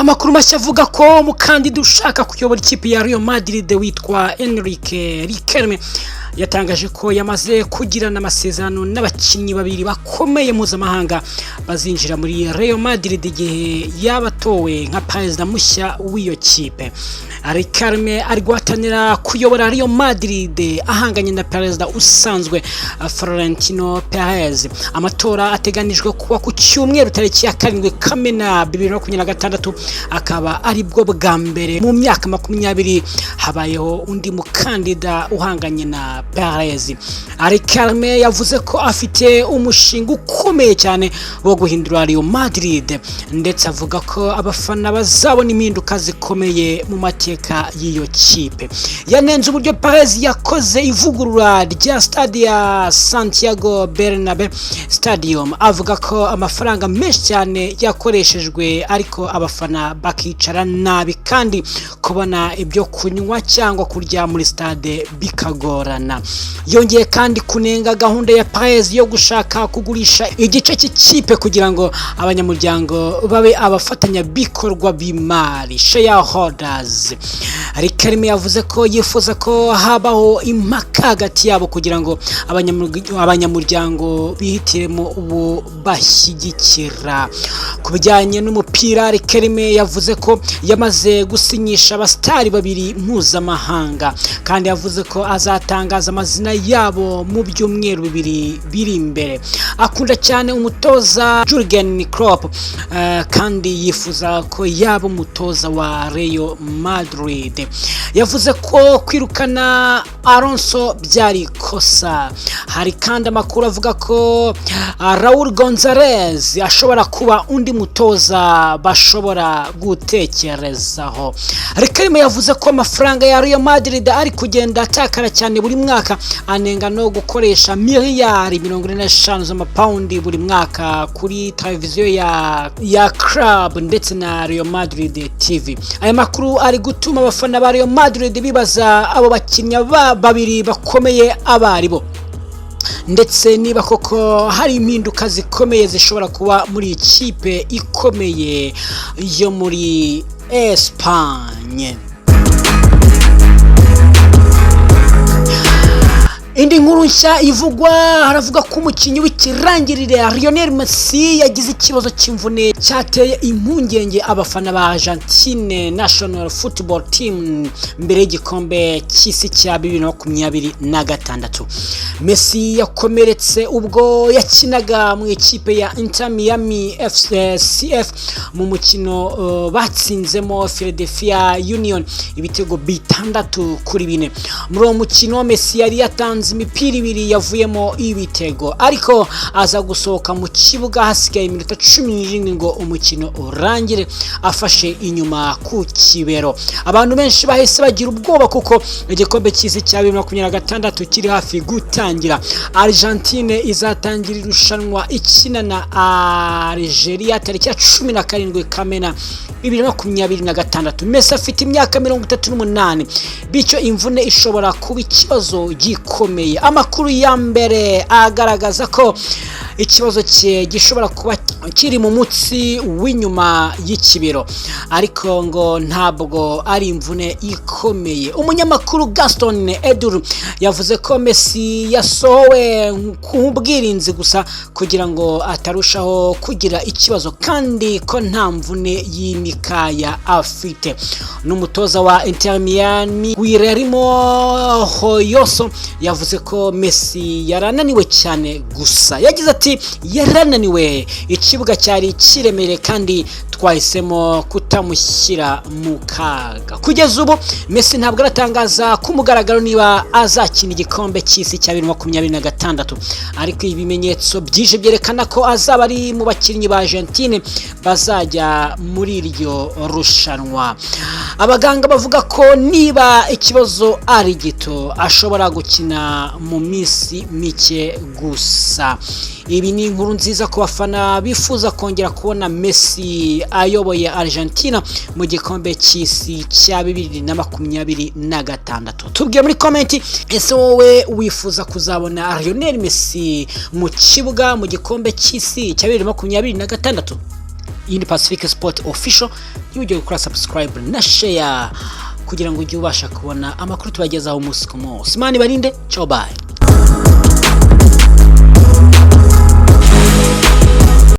Amakuru mashya avuga ko umukandida ushaka kuyobora ikipe ya Real Madrid witwa Enrique yatangaje ko yamaze kugirana amasezerano n'abakinnyi babiri bakomeye mpuzamahanga bazinjira muri Real Madrid igihe yabatowe nka perezida mushya w'iyo kipe. Ricarme ari guhatanira kuyobora Real Madrid ahanganye na perezida usanzwe Florentino Perez. Amatora ateganijwe kuba ku cyumweru tariki ya 7 Kamena 2026, akaba ari bwo bwa mbere mu myaka 20 habayeho undi mukandida uhanganye na Perez. Ricarme yavuze ko afite umushinga ukomeye cyane wo guhindura Real Madrid, ndetse avuga ko abafana bazabona impinduka zikomeye mu mateka y'iyo kipe. Yanenze uburyo Perez yakoze ivugurura rya stade ya Santiago Bernabeu Stadium, avuga ko amafaranga menshi cyane yakoreshejwe ariko abafana bakicara nabi kandi kubona ibyo kunywa cyangwa kurya muri stade bikagorana. Yongeye kandi kunenga gahunda ya Perez yo gushaka kugurisha igice cy'ikipe kugira ngo abanyamuryango babe abafatanya bikorwa b'imari, shareholders. Ricarme yavuze ko yifuza ko habaho impaka hagati yabo kugira ngo abanyamuryango bihitiremo ubu bashyigikira. Ku bijyanye n'umupira, Ricarme yavuze ko yamaze gusinyisha abastari babiri mpuzamahanga kandi yavuze ko azatangaza amazina yabo mu byumweru bibiri biri imbere. Akunda cyane umutoza Jurgen Klopp kandi yifuza ko yaba umutoza wa Real Madrid. Yavuze ko kwirukana Alonso byari kosa. Hari kandi amakuru avuga ko Raul Gonzalez ashobora kuba undi mutoza bashobora gutekerezaho. Ricarme yavuze ko amafaranga ya Real Madrid ari kugenda atakara cyane buri mwaka, anenga no gukoresha miliyari 45 z'amapaundi buri mwaka kuri televiziyo ya club ndetse na Real Madrid TV. Aya makuru ari gutuma abafana ba Real Madrid bibaza abo bakinnyi babiri bakomeye abaribo, ndetse niba koko hari impinduka zikomeye zishobora kuba muri ikipe ikomeye yo muri Espagne. Indi nkuru nshya ivugwa, haravuga ko umukinnyi w'ikirangirire Lionel Messi yagize ikibazo cy'imvune cyateye impungenge abafana ba Argentine National Football Team mbere y'igikombe cy'isi cya 2026. Messi yakomeretse ubwo yakinaga mu ikipe ya Inter Miami CF mu mukino batsinzemo Philadelphia Union ibitego 6-4. Muri uwo mukino Messi yari yatanze imipira ibiri yavuyemo ibitego, ariko aza gusohoka mu kibuga hasigaye iminota 17 ngo umukino urangire afashe inyuma ku kibero. Abantu benshi bahise bagira ubwoba kuko igikombe cy'isi cya 2026 kiri hafi gutangira. Argentine izatangira irushanwa ikina na Algeria tariki ya 17 Kamena 2026. Messi afite imyaka 38, bityo imvune ishobora kuba ikibazo gikomeye. Amakuru ya Mbere agaragaza ko ikibazo cye gishobora kuba kiri mu mutsi w'inyuma y'ikibero, ariko ngo ntabwo ari imvune ikomeye. Umunyamakuru Gaston Edul yavuze ko Messi yasohowe ku bwirinzi gusa kugira ngo atarushaho kugira ikibazo kandi ko nta mvune y'imikaya afite. N'umutoza wa Inter Miami Guillermo Hoyoso yavuze ko Messi yarananiwe cyane gusa. Yagize ati yarananiwe, ikibuga cyari kiremere kandi twahisemo kutamushyira mu kaga. Kugeza ubu Messi ntabwo aratangaza ku mugaragaro niba azakina igikombe cy'isi cya 2026, ariko ibimenyetso byije byerekana ko azaba ari mu bakinnyi ba Argentine bazajya muri iryo rushanwa. Abaganga bavuga ko niba ikibazo ari gito ashobora gukina mu minsi mike gusa. Ibi ni inkuru nziza ku bafana bifuza kongera kubona Messi ayoboye Argentina mu gikombe cy'isi cya 2026. Tubwiye muri comment, ese wowe wifuza kuzabona Lionel Messi mu kibuga mu gikombe cy'isi cya 2026? iyi ni Pacifique Sport Official, ntibujye gukora subscribe na share kugira ngo ujye ubasha kubona amakuru tubagezaho umunsi ku munsi. Imana ibarinde, ciao bye.